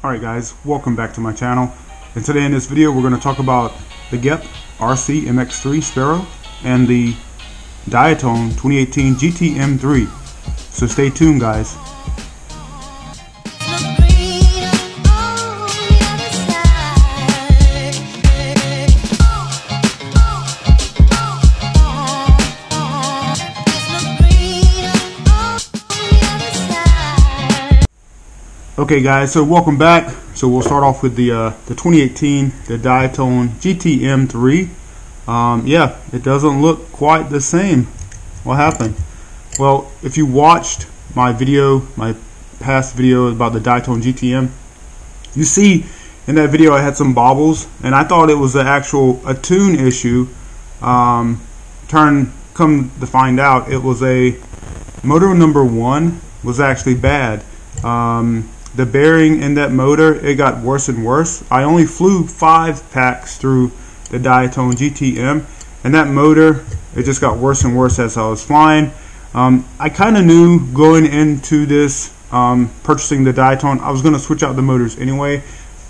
Alright guys, welcome back to my channel, and today in this video we're going to talk about the GepRC MX3 Sparrow and the Diatone 2018 GT-M3. So stay tuned guys. Okay guys, so welcome back. So we'll start off with the 2018, the Diatone GT-M3. Yeah, it doesn't look quite the same. What happened? Well, if you watched my video, my past video about the Diatone GT-M, you see in that video I had some bobbles, and I thought it was a tune issue. Come to find out, it was a motor number 1 was actually bad. The bearing in that motor, it got worse and worse. I only flew 5 packs through the Diatone GT-M, and that motor, it just got worse and worse as I was flying. I kind of knew going into this, purchasing the Diatone, I was going to switch out the motors anyway.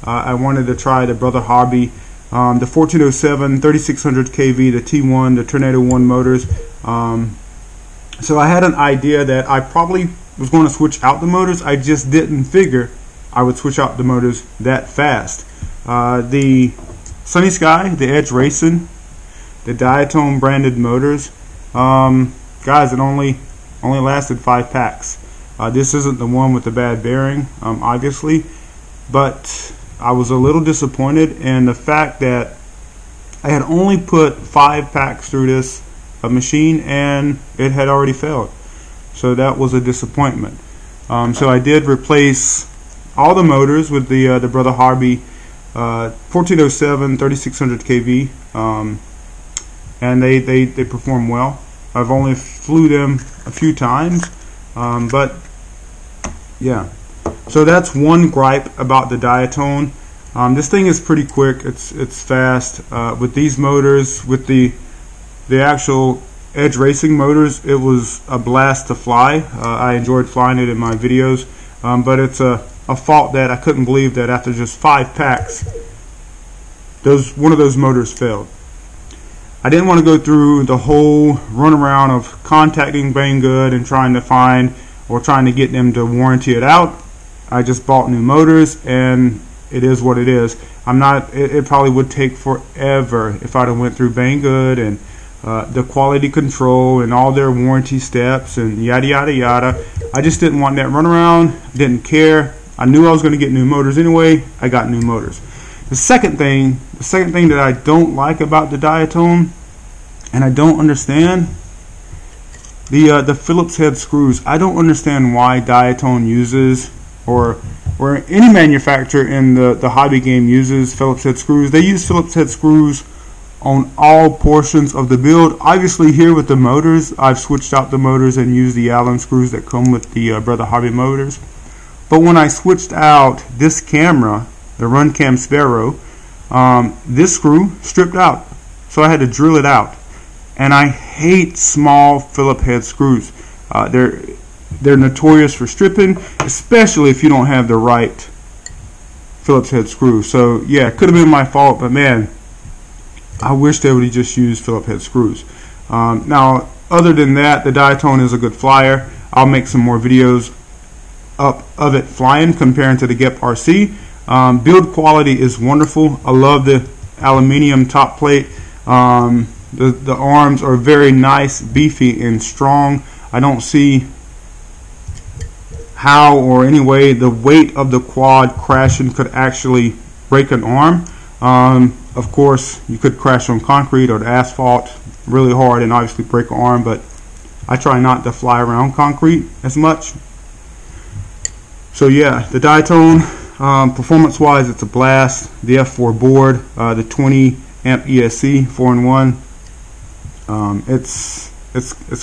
I wanted to try the Brother Hobby, the 1407, 3600 kV, the T1, the Tornado 1 motors. So I had an idea that I probably was going to switch out the motors. I just didn't figure I would switch out the motors that fast. The Sunny Sky, the Edge Racing, the Diatone branded motors, guys, it only lasted 5 packs. This isn't the one with the bad bearing, obviously, but I was a little disappointed in the fact that I had only put 5 packs through this machine and it had already failed. So that was a disappointment. So I did replace all the motors with the Brother Hobby 1407 3600 kV, and they perform well. I've only flew them a few times, but yeah. So that's one gripe about the Diatone. This thing is pretty quick. It's fast. With these motors, with the actual Edge Racing motors, it was a blast to fly. I enjoyed flying it in my videos, but it's a fault that I couldn't believe that after just 5 packs, one of those motors failed. I didn't want to go through the whole runaround of contacting Banggood and trying to get them to warranty it out. I just bought new motors, and it is what it is. It probably would take forever if I'd have went through Banggood and the quality control and all their warranty steps and yada yada yada. I just didn't want that runaround. Didn't care. I knew I was going to get new motors anyway. I got new motors. The second thing that I don't like about the Diatone, and I don't understand, the Phillips head screws. I don't understand why Diatone uses, or any manufacturer in the hobby game uses, Phillips head screws. They use Phillips head screws on all portions of the build. Obviously here with the motors, I've switched out the motors and used the Allen screws that come with the Brother Hobby motors. But when I switched out this camera, the Runcam Sparrow, this screw stripped out, so I had to drill it out. And I hate small Phillips head screws. They're notorious for stripping, especially if you don't have the right Phillips head screw. So yeah, it could have been my fault, but man, I wish they would have just used Phillips head screws. Now, other than that, the Diatone is a good flyer. I'll make some more videos up of it flying comparing to the GepRC. Build quality is wonderful. I love the aluminium top plate. The arms are very nice, beefy, and strong. I don't see how or any way the weight of the quad crashing could actually break an arm. Of course, you could crash on concrete or the asphalt really hard and obviously break an arm, but I try not to fly around concrete as much. So yeah, the Diatone, performance-wise, it's a blast. The F4 board, the 20 amp ESC 4-in-1, it's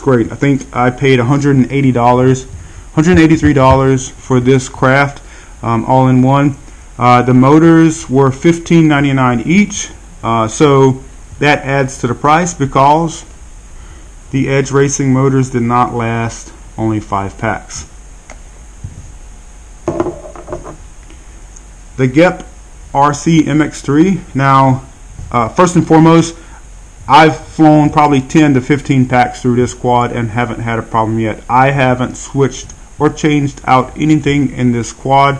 great. I think I paid $183 for this craft, all in one. The motors were $15.99 each, so that adds to the price because the Edge Racing motors did not last only 5 packs. the GepRC MX3. Now, first and foremost, I've flown probably 10 to 15 packs through this quad and haven't had a problem yet. I haven't switched or changed out anything in this quad.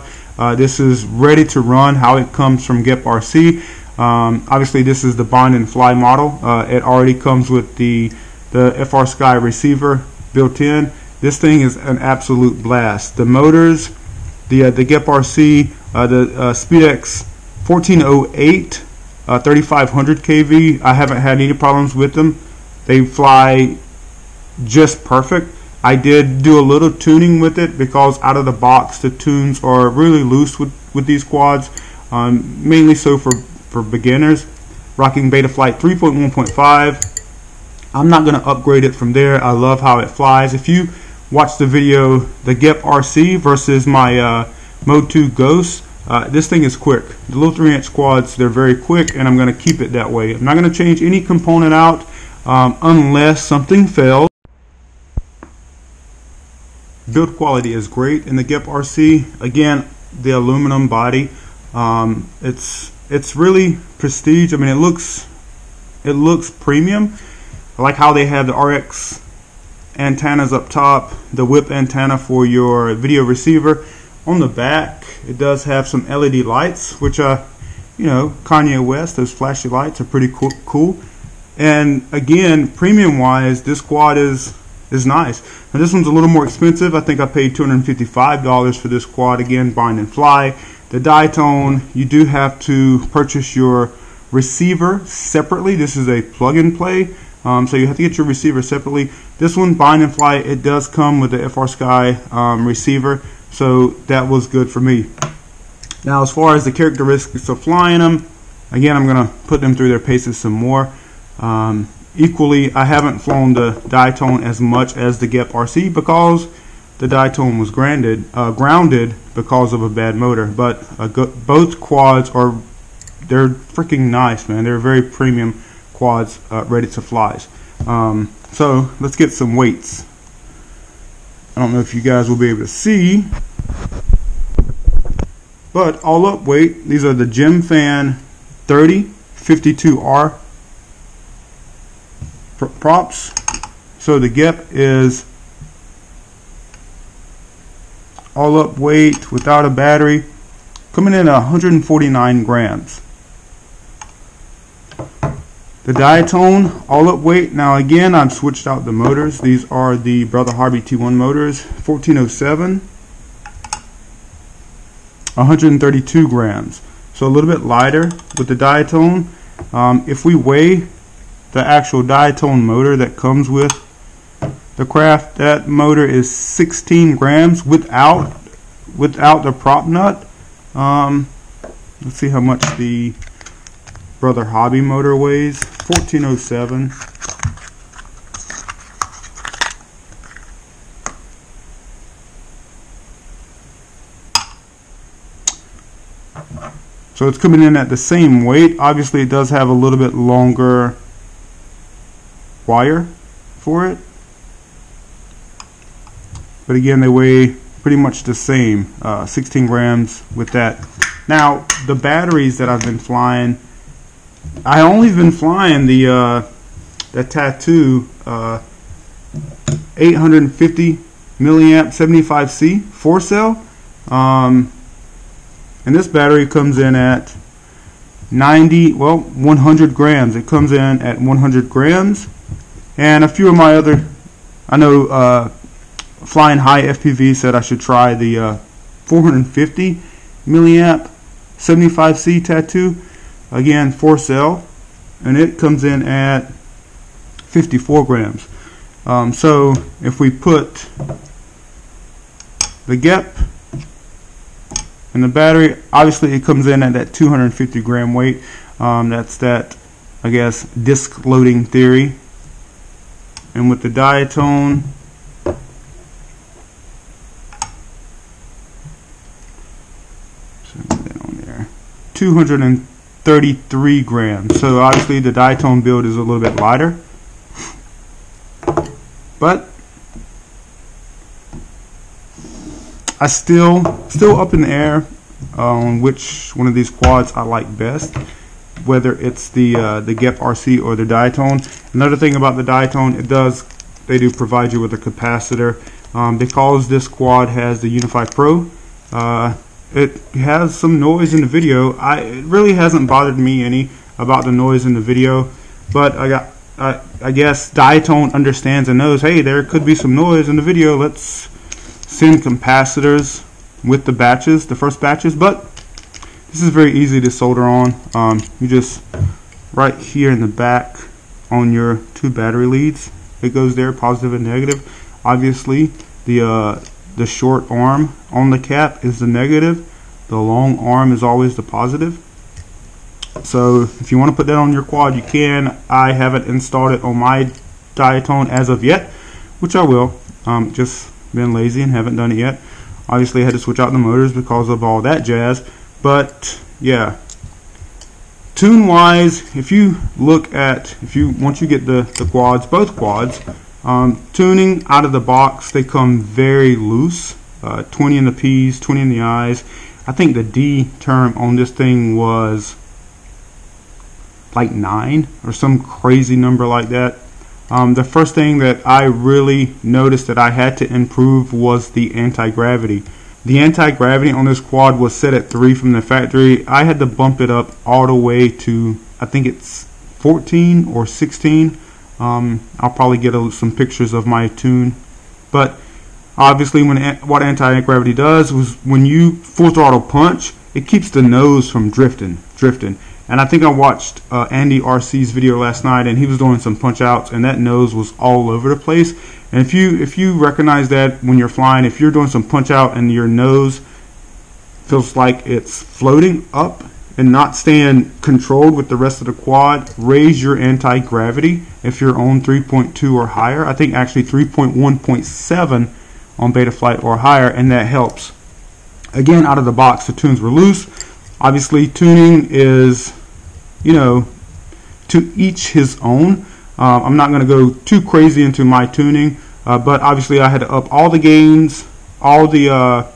This is ready to run how it comes from GepRC. Obviously, this is the bind and fly model. It already comes with the FrSky receiver built in. This thing is an absolute blast. The motors, the GepRC, the SpeedX 1408 3500 kV, I haven't had any problems with them. They fly just perfect. I did do a little tuning with it because out of the box the tunes are really loose with these quads, mainly so for beginners. Rocking Betaflight 3.1.5. I'm not going to upgrade it from there. I love how it flies. If you watch the video, the GepRC versus my Mode 2 Ghost, this thing is quick. The little 3-inch quads, they're very quick, and I'm going to keep it that way. I'm not going to change any component out unless something fails. Build quality is great in the GepRC. Again, the aluminum body, it's really prestige. I mean, it looks premium. I like how they have the RX antennas up top, the whip antenna for your video receiver. On the back, it does have some LED lights, which you know, Kanye West, those flashy lights are pretty cool. And again, premium wise, this quad is nice. Now this one's a little more expensive. I think I paid $255 for this quad. Again, bind and fly. The Diatone, you do have to purchase your receiver separately. This is a plug and play, so you have to get your receiver separately. This one, bind and fly, it does come with the FrSky receiver, so that was good for me. Now, as far as the characteristics of flying them, again, I'm going to put them through their paces some more. Equally, I haven't flown the Diatone as much as the GepRC because the Diatone was grounded because of a bad motor. But both quads they're freaking nice, man. They're very premium quads, ready to fly. So let's get some weights. I don't know if you guys will be able to see, but all up weight, these are the GemFan 3052R props. So the Gep is all up weight without a battery, coming in at 149 grams. The Diatone all up weight, now again I've switched out the motors. These are the Brother Harbie T1 motors, 1407, 132 grams. So a little bit lighter with the Diatone. If we weigh the actual Diatone motor that comes with the craft, that motor is 16 grams without the prop nut. Let's see how much the Brother Harbie motor weighs. 1407. So it's coming in at the same weight. Obviously it does have a little bit longer wire for it, but again they weigh pretty much the same, 16 grams with that. Now the batteries that I've been flying, I only been flying the Tattoo 850 milliamp 75C 4-cell, and this battery comes in at 100 grams. It comes in at 100 grams. And a few of my other, I know Flying High FPV said I should try the 450 milliamp 75C Tattoo, again 4-cell, and it comes in at 54 grams. So if we put the Gep and the battery, obviously it comes in at that 250 gram weight. That's that, I guess, disc loading theory. And with the Diatone, down there, 233 grams. So obviously the Diatone build is a little bit lighter, but I still up in the air. on which one of these quads I like best, whether it's the GepRC or the Diatone. Another thing about the Diatone, they do provide you with a capacitor. Because this quad has the Unify Pro, it has some noise in the video. It really hasn't bothered me any about the noise in the video, but I guess Diatone understands and knows, hey, there could be some noise in the video. Let's send capacitors with the batches, the first batches. But this is very easy to solder on. You just right here in the back on your two battery leads, it goes there, positive and negative. Obviously, the short arm on the cap is the negative. The long arm is always the positive. So if you want to put that on your quad, you can. I haven't installed it on my Diatone as of yet, which I will. Just been lazy and haven't done it yet. Obviously, I had to switch out the motors because of all that jazz. But yeah, tune-wise, once you get the quads, both quads, tuning out of the box, they come very loose. 20 in the P's, 20 in the I's. I think the D term on this thing was like 9 or some crazy number like that. The first thing that I really noticed that I had to improve was the anti-gravity. The anti-gravity on this quad was set at 3 from the factory. I had to bump it up all the way to, I think it's 14 or 16. I'll probably get some pictures of my tune. But obviously, what anti-gravity does was when you full throttle punch, it keeps the nose from drifting. And I think I watched Andy RC's video last night, and he was doing some punch outs, and that nose was all over the place. And if you recognize that when you're flying, if you're doing some punch out and your nose feels like it's floating up and not staying controlled with the rest of the quad, raise your anti-gravity if you're on 3.2 or higher. I think actually 3.1.7 on Betaflight or higher, and that helps. Again, out of the box, the tunes were loose. Obviously, tuning is, to each his own. I'm not going to go too crazy into my tuning, but obviously I had to up all the gains, all the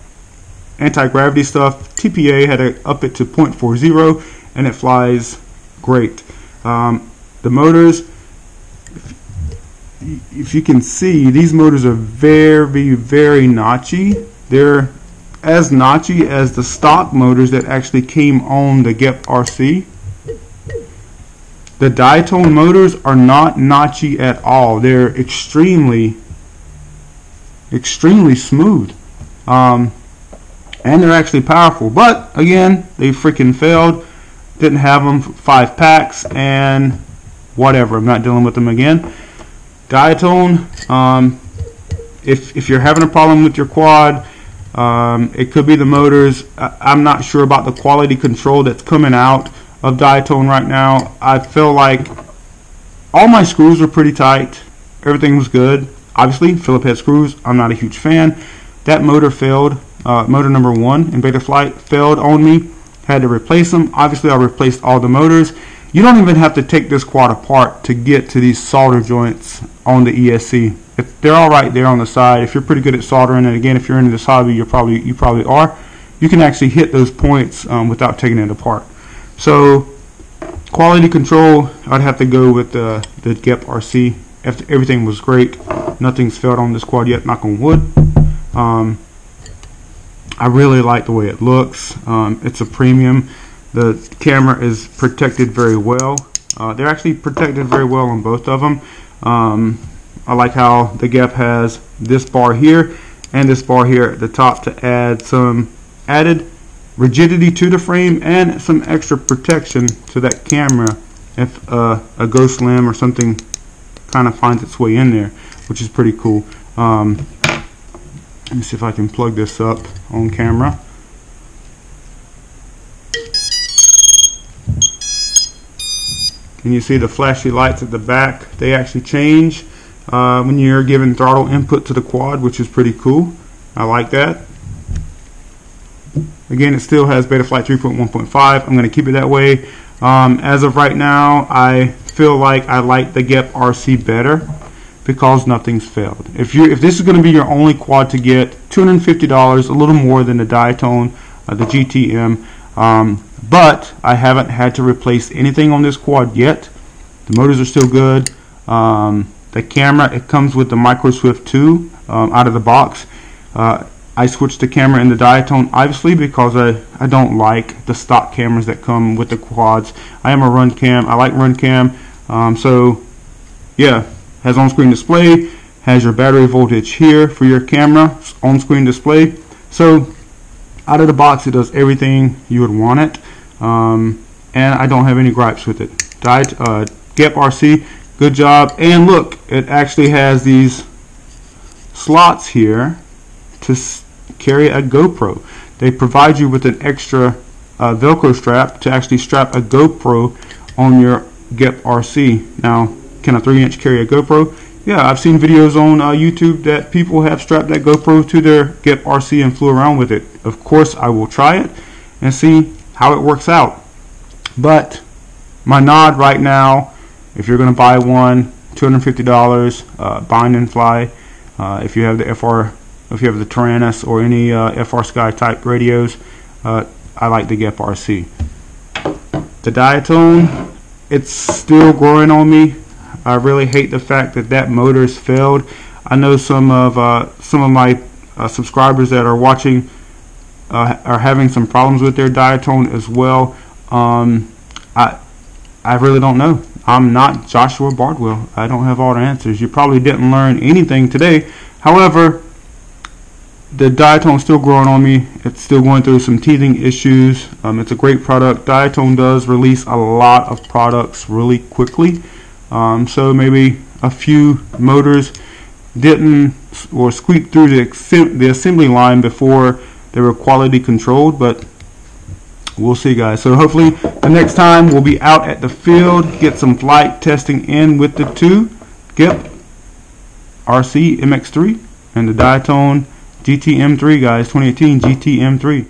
anti-gravity stuff. TPA had to up it to 0.40, and it flies great. The motors, if you can see, these motors are very, very notchy. They're as notchy as the stock motors that actually came on the GepRC. The Diatone motors are not notchy at all. They're extremely smooth, and they're actually powerful. But again, they freaking failed. Didn't have them for 5 packs, and whatever. I'm not dealing with them again. Diatone, if you're having a problem with your quad, it could be the motors. I'm not sure about the quality control that's coming out of Diatone right now. I feel like all my screws were pretty tight. Everything was good. Obviously, Phillip head screws, I'm not a huge fan. That motor failed. Motor number 1 in Betaflight failed on me. Had to replace them. Obviously, I replaced all the motors. You don't even have to take this quad apart to get to these solder joints on the ESC. If they're all right there on the side, if you're pretty good at soldering, and again, if you're into this hobby, you probably are. You can actually hit those points without taking it apart. So, quality control, I'd have to go with the GepRC. Everything was great. Nothing's failed on this quad yet, knock on wood. I really like the way it looks. It's a premium. The camera is protected very well. They're actually protected very well on both of them. I like how the Gep has this bar here and this bar here at the top to add some added rigidity to the frame and some extra protection to that camera if a ghost limb or something kind of finds its way in there, which is pretty cool. Let me see if I can plug this up on camera. And you see the flashy lights at the back. They actually change when you're giving throttle input to the quad, which is pretty cool. I like that. Again, it still has Betaflight 3.1.5. I'm going to keep it that way. As of right now, I feel like I like the GepRC better because nothing's failed. If this is going to be your only quad to get, $250, a little more than the Diatone. the GTM, but I haven't had to replace anything on this quad yet. The motors are still good. The camera, it comes with the Micro Swift 2 out of the box. I switched the camera in the Diatone obviously because I don't like the stock cameras that come with the quads. I am a run cam. I like run cam. So yeah, has on-screen display, has your battery voltage here for your camera, on-screen display. So out of the box it does everything you would want it, and I don't have any gripes with it. GepRC, good job. And look, it actually has these slots here to carry a GoPro. They provide you with an extra Velcro strap to actually strap a GoPro on your GepRC. Now, can a 3-inch carry a GoPro? Yeah, I've seen videos on YouTube that people have strapped that GoPro to their GepRC and flew around with it. Of course, I will try it and see how it works out. But my nod right now, if you're going to buy one, $250, bind and fly. If you have the if you have the Tyrannus or any FR Sky type radios, I like the GepRC. The Diatone, it's still growing on me. I really hate the fact that that motor's failed. I know some of my subscribers that are watching are having some problems with their Diatone as well. I really don't know. I'm not Joshua Bardwell. I don't have all the answers. You probably didn't learn anything today. However, the Diatone's still growing on me. It's still going through some teething issues. It's a great product. Diatone does release a lot of products really quickly. So maybe a few motors didn't or squeaked through the assembly line before they were quality controlled, but we'll see, guys. So hopefully the next time we'll be out at the field, get some flight testing in with the two GepRC MX3 and the Diatone GTM3, guys, 2018 GTM3.